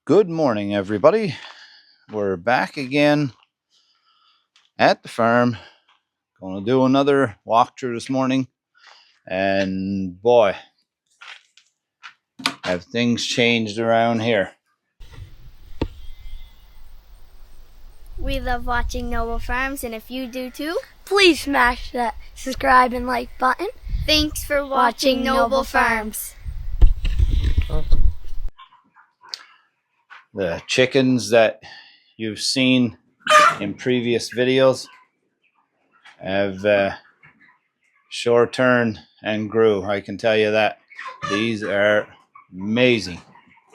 Good morning, everybody. We're back again at the farm. Going to do another walkthrough this morning. And boy, have things changed around here. We love watching Noble Farms, and if you do too, please smash that subscribe and like button. Thanks for watching Noble Farms. The chickens that you've seen in previous videos have sure turned and grew. I can tell you that. These are amazing.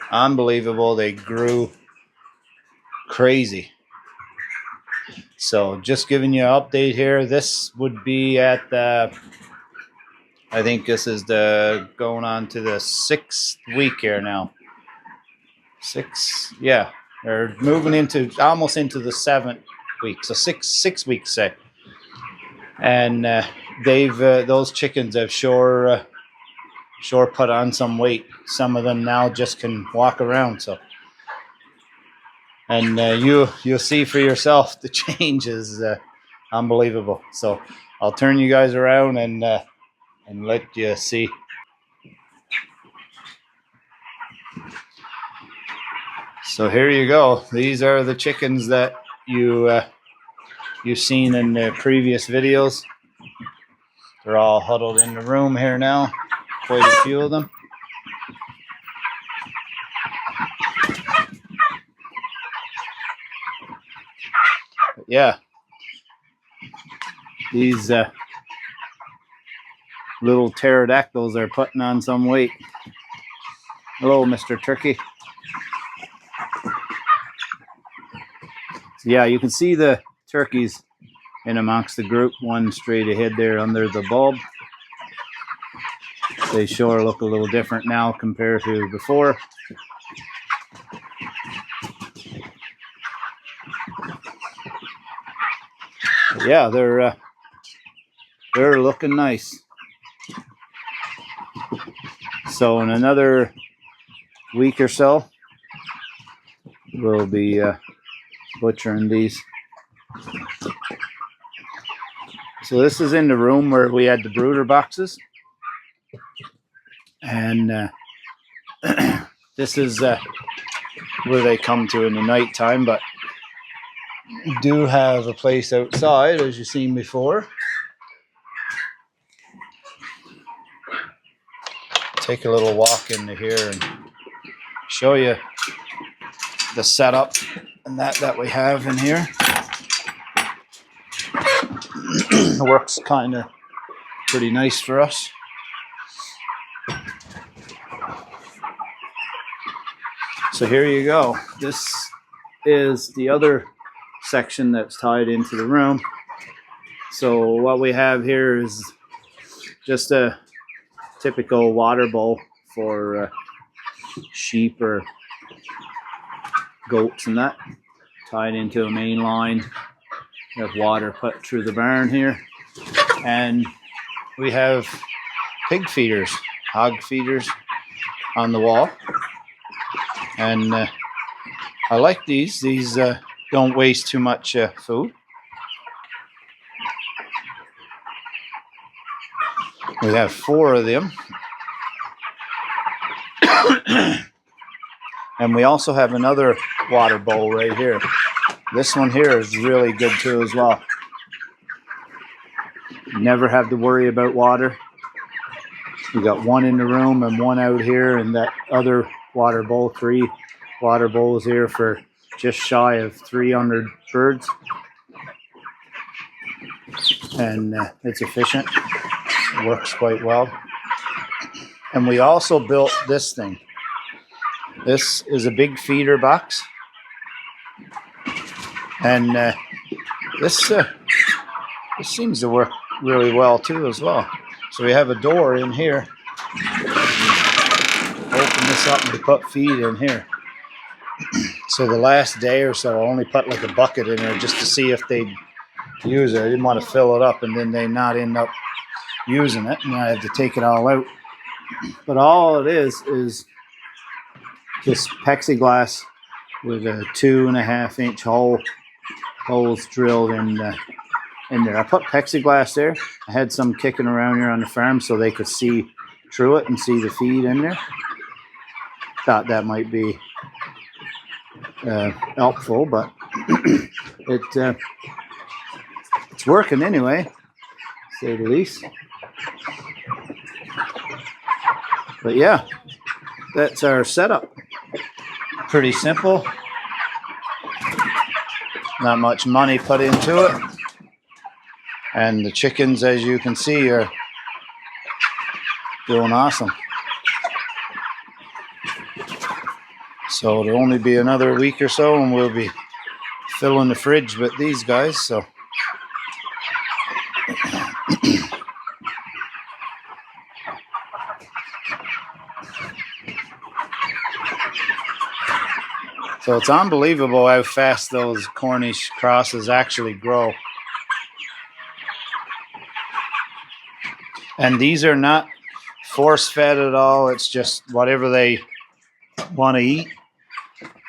Unbelievable. They grew crazy. So just giving you an update here. This would be at the, I think this is the going on to the 6th week here now. They're moving into almost into the 7th week. So six weeks say. And they've those chickens have sure put on some weight. Some of them now just can walk around. So. And you'll see for yourself the change is unbelievable. So I'll turn you guys around and let you see. So here you go. These are the chickens that you've seen in the previous videos. They're all huddled in the room here now. Quite a few of them. But yeah, these little pterodactyls are putting on some weight. Hello, Mr. Turkey. So yeah, you can see the turkeys in amongst the group, one straight ahead there under the bulb. They sure look a little different now compared to before. Yeah, they're looking nice. So in another week or so, we'll be butchering these. So this is in the room where we had the brooder boxes, and this is where they come to in the night time. But we do have a place outside, as you've seen before. Take a little walk into here and show you the setup and that we have in here. It works kind of pretty nice for us. So here you go. This is the other section that's tied into the room. So what we have here is just a typical water bowl for sheep or goats and that, tied into a main line. We have water put through the barn here, and we have pig feeders, hog feeders on the wall. And I like these. These don't waste too much food. We have 4 of them. And we also have another water bowl right here. This one here is really good too as well. You never have to worry about water. We got one in the room and one out here, and that other water bowl, 3 water bowls here for just shy of 300 birds. And it's efficient. It works quite well. And we also built this thing. This is a big feeder box. And this seems to work really well too as well. So we have a door in here. Open this up and put feed in here. So the last day or so, I only put like a bucket in there just to see if they'd use it. I didn't want to fill it up and then they not end up using it, and I had to take it all out. But all it is this plexiglass with a 2.5-inch holes drilled in there. I put plexiglass there. I had some kicking around here on the farm so they could see through it and see the feed in there. Thought that might be helpful, but it's working anyway, to say the least. But yeah, that's our setup. Pretty simple. Not much money put into it. And the chickens, as you can see, are doing awesome. So it'll only be another week or so and we'll be filling the fridge with these guys. So so it's unbelievable how fast those Cornish crosses actually grow. And these are not force fed at all. It's just whatever they want to eat.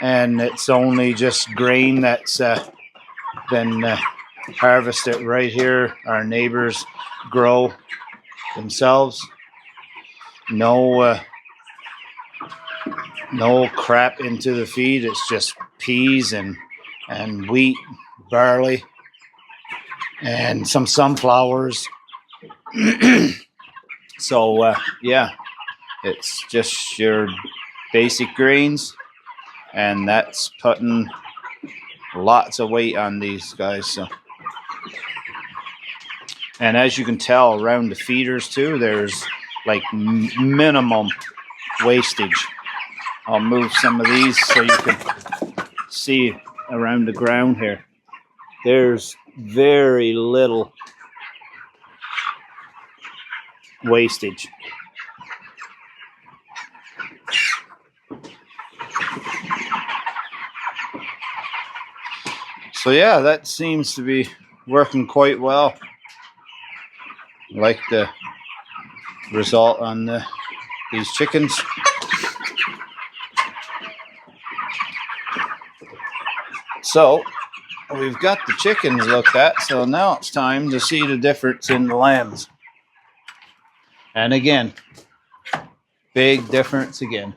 And it's only just grain that's been harvested right here. Our neighbors grow themselves. No crap into the feed. It's just peas and wheat, barley, and some sunflowers. So yeah, it's just your basic grains, and that's putting lots of weight on these guys. So, and as you can tell around the feeders too, there's like minimum wastage. I'll move some of these so you can see around the ground here. There's very little wastage. So yeah, that seems to be working quite well. I like the result on these chickens. So we've got the chickens looked at, so now it's time to see the difference in the lambs. And again, big difference again.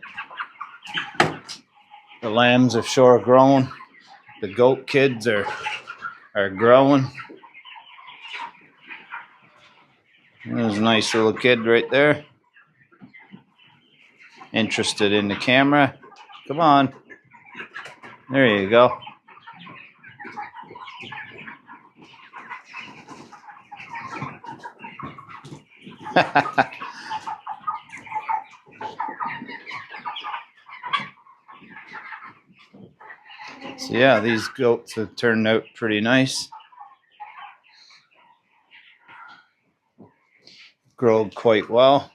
The lambs have sure grown. The goat kids are growing. There's a nice little kid right there. Interested in the camera. Come on. There you go. So yeah, these goats have turned out pretty nice. Growed quite well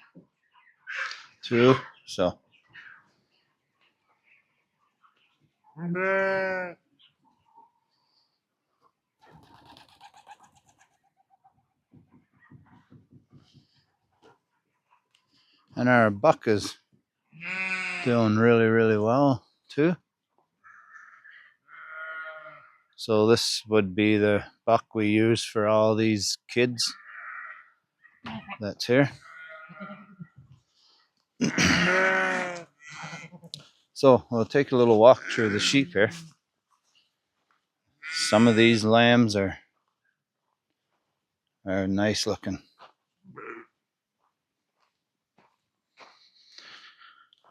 too. So and our buck is doing really, really well too. So this would be the buck we use for all these kids that's here. So we'll take a little walk through the sheep here. Some of these lambs are nice looking.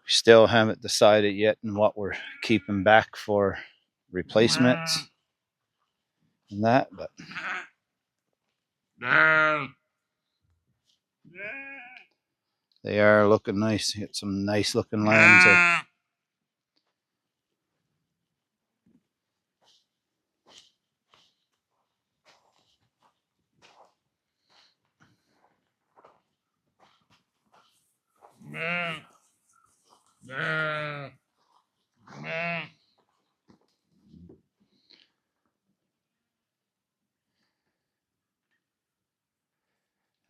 We still haven't decided yet on what we're keeping back for replacements and that, but they are looking nice. Get some nice looking lambs there.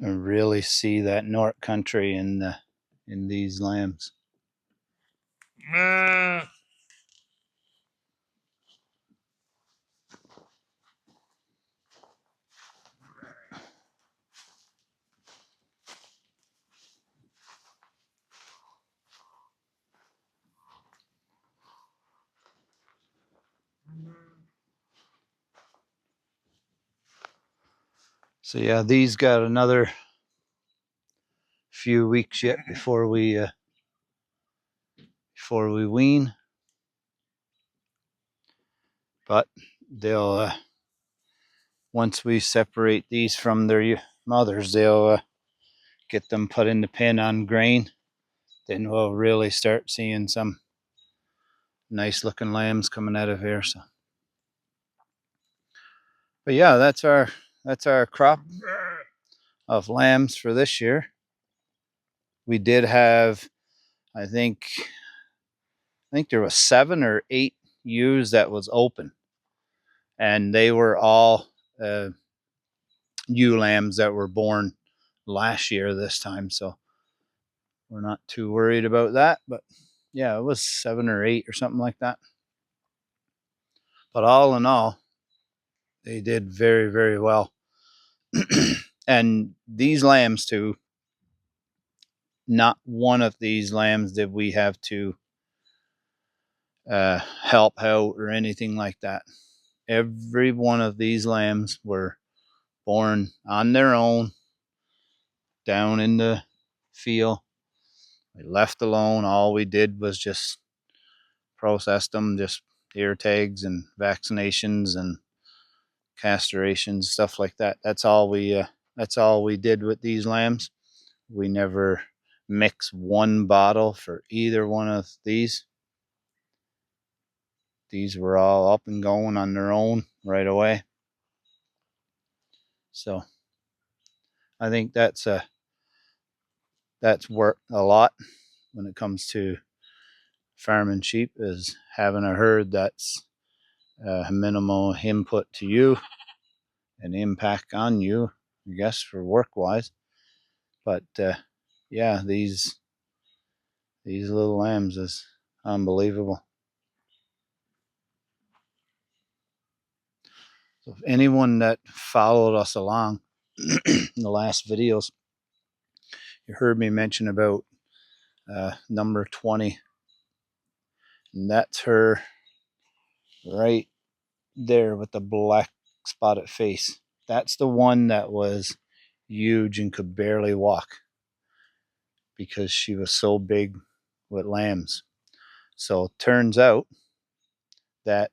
And really see that North Country in these lambs. So yeah, these got another few weeks yet before we wean, but they'll once we separate these from their mothers, they'll get them put in the pen on grain. Then we'll really start seeing some nice looking lambs coming out of here. So, but yeah, that's our crop of lambs for this year. We did have, I think there was 7 or 8 ewes that was open, and they were all ewe lambs that were born last year this time. So we're not too worried about that. But yeah, it was 7 or 8 or something like that. But all in all, they did very, very well. And these lambs too, not one of these lambs did we have to help out or anything like that. Every one of these lambs were born on their own down in the field. We left alone. All we did was just process them, just ear tags and vaccinations and castrations, stuff like that. That's all we did with these lambs. We never mix one bottle for either one of these. These were all up and going on their own right away. So I think that's worked a lot when it comes to farming sheep, is having a herd that's minimal input to you and impact on you, I guess, for work wise. But yeah, these little lambs is unbelievable. So if anyone that followed us along in the last videos, you heard me mention about number 20, and that's her right there with the black spotted face. That's the one that was huge and could barely walk because she was so big with lambs. So it turns out that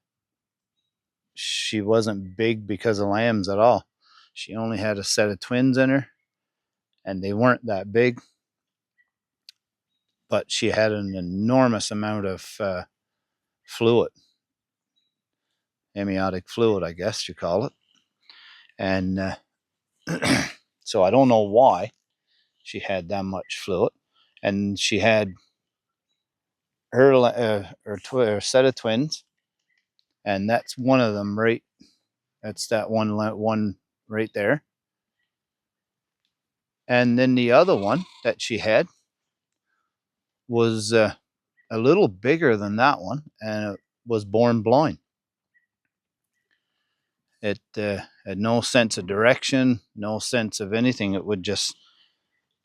she wasn't big because of lambs at all. She only had a set of twins in her, and they weren't that big, but she had an enormous amount of fluid, amniotic fluid, I guess you call it. And so I don't know why she had that much fluid. And she had her set of twins, and that's one of them, right? That's that one right there. And then the other one that she had was a little bigger than that one, and it was born blind. It had no sense of direction, no sense of anything. It would just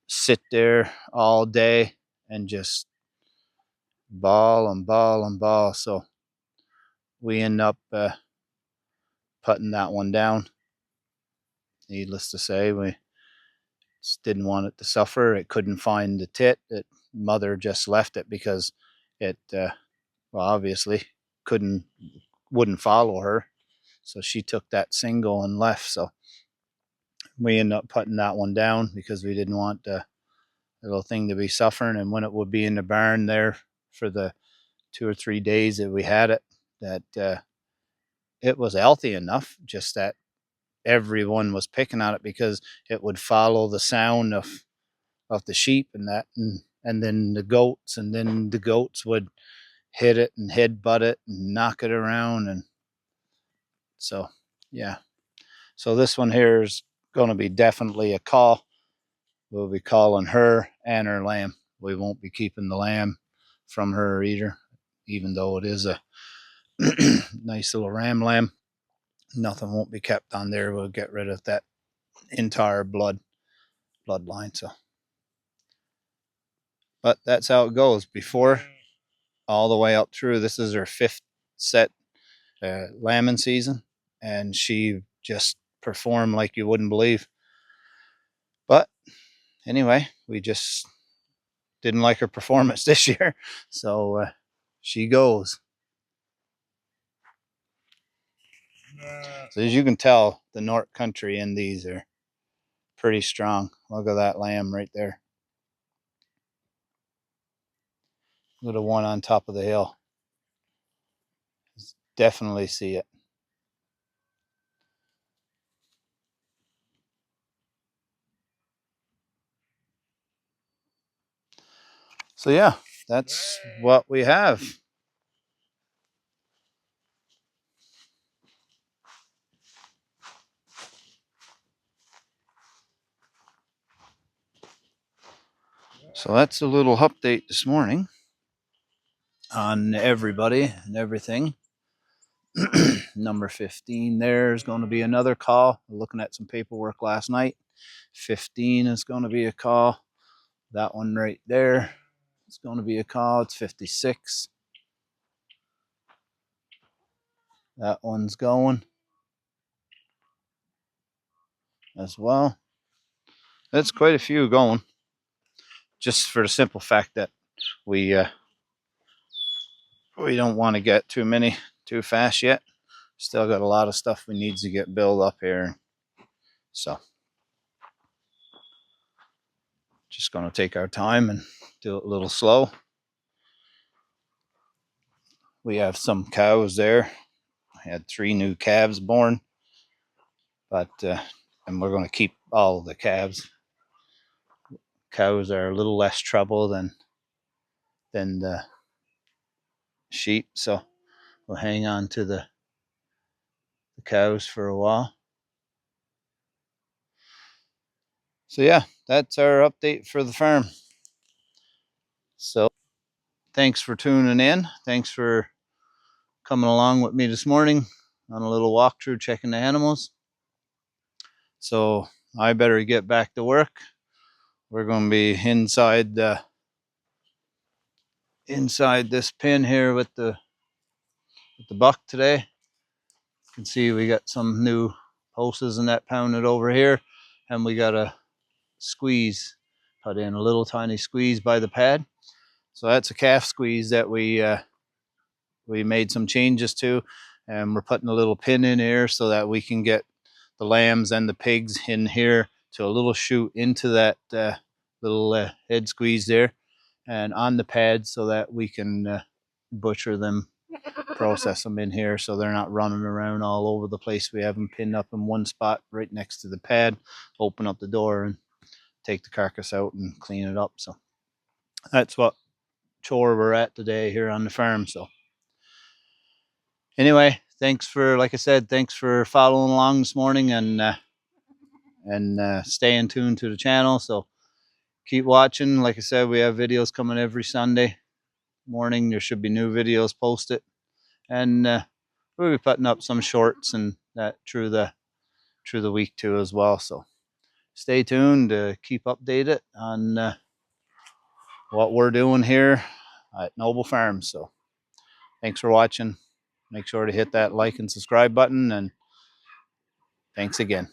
sit there all day and just bawl and bawl and bawl. So we end up putting that one down. Needless to say, we just didn't want it to suffer. It couldn't find the tit. Mother just left it because it, obviously wouldn't follow her. So she took that single and left. So we ended up putting that one down because we didn't want the little thing to be suffering. And when it would be in the barn there for the 2 or 3 days that we had it, that it was healthy enough, just that everyone was picking on it because it would follow the sound of the sheep and that, and then the goats, and then the goats would hit it and headbutt it and knock it around. And so, yeah. So this one here is going to be definitely a call. We'll be calling her and her lamb. We won't be keeping the lamb from her either, even though it is a nice little ram lamb. Nothing won't be kept on there. We'll get rid of that entire bloodline. So, but that's how it goes. Before, all the way up through, this is her 5th set lambing season, and she just performed like you wouldn't believe. But anyway, we just didn't like her performance this year, so she goes. So as you can tell, the North Country in these are pretty strong. Look at that lamb right there. Look at the one on top of the hill. Definitely see it. So yeah, that's what we have. So that's a little update this morning on everybody and everything. Number 15 there is going to be another call. We're looking at some paperwork last night. 15 is going to be a call. That one right there is going to be a call. It's 56. That one's going as well. That's quite a few going, just for the simple fact that we don't want to get too many too fast yet. Still got a lot of stuff we need to get built up here, so just going to take our time and do it a little slow. We have some cows there. I had 3 new calves born, but and we're going to keep all of the calves. Cows are a little less trouble than the sheep, so we'll hang on to the cows for a while. So yeah, that's our update for the farm. So thanks for tuning in. Thanks for coming along with me this morning on a little walkthrough checking the animals. So I better get back to work. We're going to be inside this pen here with the buck today. You can see we got some new pulses and that pounded over here, and we got a squeeze put in, a little tiny squeeze by the pad. So that's a calf squeeze that we made some changes to, and we're putting a little pin in here so that we can get the lambs and the pigs in here to a little chute into that little head squeeze there and on the pad, so that we can butcher them, process them in here, so they're not running around all over the place. We have them pinned up in one spot right next to the pad. Open up the door and take the carcass out and clean it up. So that's what chore we're at today here on the farm. So anyway, thanks for, like I said, thanks for following along this morning and staying tuned to the channel. So keep watching. Like I said, we have videos coming every Sunday morning. There should be new videos posted, and we'll be putting up some shorts and that through the week too as well. So stay tuned to keep updated on what we're doing here at Noble Farms. So thanks for watching. Make sure to hit that like and subscribe button, and thanks again.